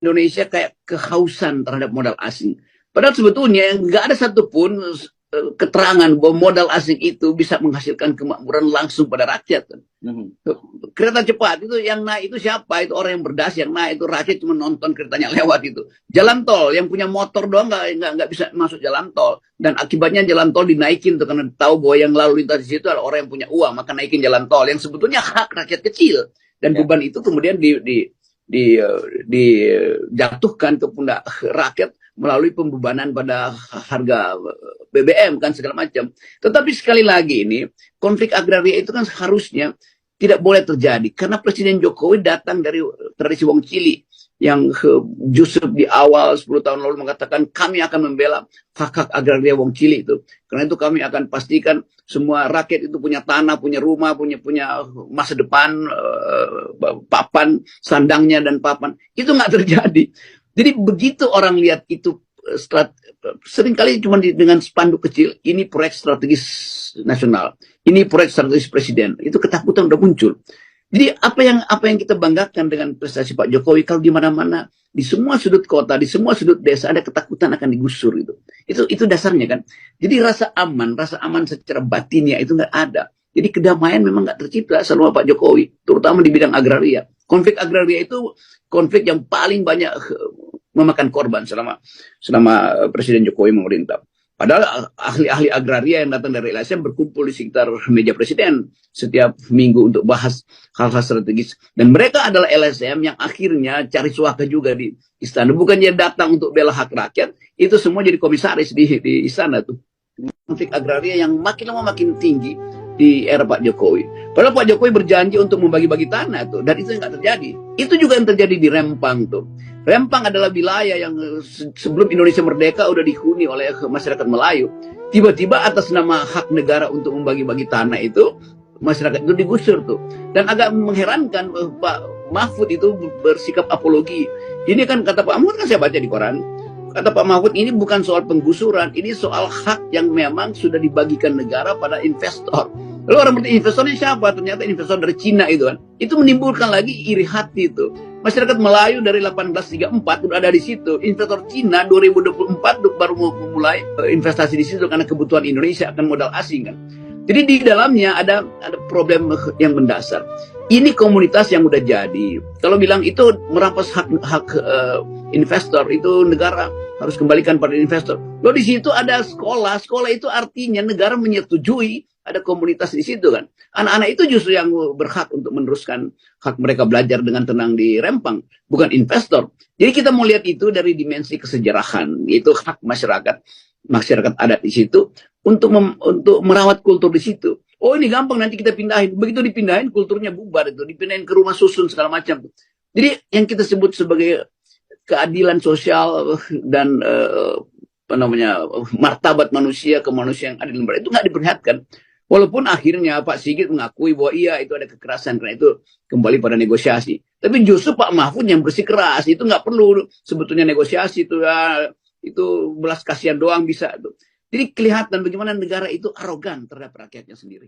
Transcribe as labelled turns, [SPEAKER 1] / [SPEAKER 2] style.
[SPEAKER 1] Indonesia kayak kehausan terhadap modal asing. Padahal sebetulnya nggak ada satupun keterangan bahwa modal asing itu bisa menghasilkan kemakmuran langsung pada rakyat. Kereta cepat itu yang naik itu siapa? Itu orang yang berdasi yang naik, itu rakyat cuma nonton keretanya lewat itu. Jalan tol yang punya motor doang nggak bisa masuk jalan tol, dan akibatnya jalan tol dinaikin tuh karena tahu bahwa yang lalu lintas di situ adalah orang yang punya uang, maka naikin jalan tol yang sebetulnya hak rakyat kecil, dan beban itu kemudian dijatuhkan ke pundak rakyat melalui pembebanan pada harga BBM kan segala macam. Tetapi sekali lagi ini konflik agraria itu kan harusnya tidak boleh terjadi karena Presiden Jokowi datang dari tradisi Wong Cili yang justru di awal 10 tahun lalu mengatakan kami akan membela hak-hak agraria Wong Cili itu. Karena itu kami akan pastikan semua rakyat itu punya tanah, punya rumah, punya masa depan, papan, sandangnya dan papan. Itu nggak terjadi. Jadi begitu orang lihat itu seringkali cuma dengan spanduk kecil, ini proyek strategis nasional, ini proyek strategis presiden, itu ketakutan udah muncul. Jadi apa yang kita banggakan dengan prestasi Pak Jokowi, kalau di mana-mana, di semua sudut kota, di semua sudut desa ada ketakutan akan digusur itu. Itu dasarnya kan. Jadi rasa aman secara batinnya itu nggak ada. Jadi kedamaian memang nggak tercipta selama Pak Jokowi, terutama di bidang agraria. Konflik agraria itu konflik yang paling banyak memakan korban selama Presiden Jokowi memerintah. Padahal ahli-ahli agraria yang datang dari LSM berkumpul di sekitar meja presiden setiap minggu untuk bahas hal-hal strategis. Dan mereka adalah LSM yang akhirnya cari suaka juga di istana. Bukannya datang untuk bela hak rakyat, itu semua jadi komisaris di istana tuh. Konflik agraria yang makin lama makin tinggi di era Pak Jokowi. Padahal Pak Jokowi berjanji untuk membagi-bagi tanah tuh, dan itu nggak terjadi. Itu juga yang terjadi di Rempang tuh. Rempang adalah wilayah yang sebelum Indonesia merdeka udah dihuni oleh masyarakat Melayu. Tiba-tiba atas nama hak negara untuk membagi-bagi tanah itu, masyarakat itu digusur tuh. Dan agak mengherankan Pak Mahfud itu bersikap apologi. Ini kan kata Pak Mahfud, kan saya baca di koran, kata Pak Mahfud, ini bukan soal penggusuran, ini soal hak yang memang sudah dibagikan negara pada investor. Lalu orang bertanya, investornya siapa? Ternyata investor dari Cina itu kan. Itu menimbulkan lagi iri hati itu. Masyarakat Melayu dari 1834 udah ada di situ. Investor Cina 2024 baru mau memulai investasi di situ karena kebutuhan Indonesia akan modal asing kan. Jadi di dalamnya ada problem yang mendasar. Ini komunitas yang udah jadi. Kalau bilang itu merampas hak investor, itu negara harus kembalikan pada investor. Loh di situ ada sekolah. Sekolah itu artinya negara menyetujui ada komunitas di situ kan. Anak-anak itu justru yang berhak untuk meneruskan hak mereka belajar dengan tenang di Rempang, bukan investor. Jadi kita mau lihat itu dari dimensi kesejarahan, itu hak masyarakat adat di situ untuk merawat kultur di situ. Oh ini gampang nanti kita pindahin. Begitu dipindahin kulturnya bubar itu, dipindahin ke rumah susun segala macam. Jadi yang kita sebut sebagai keadilan sosial dan martabat manusia, kemanusiaan yang adil itu nggak diperlihatkan. Walaupun akhirnya Pak Sigit mengakui bahwa iya itu ada kekerasan, karena itu kembali pada negosiasi. Tapi justru Pak Mahfud yang bersikeras, itu nggak perlu sebetulnya negosiasi itu ya, itu belas kasihan doang bisa tuh. Jadi kelihatan bagaimana negara itu arogan terhadap rakyatnya sendiri.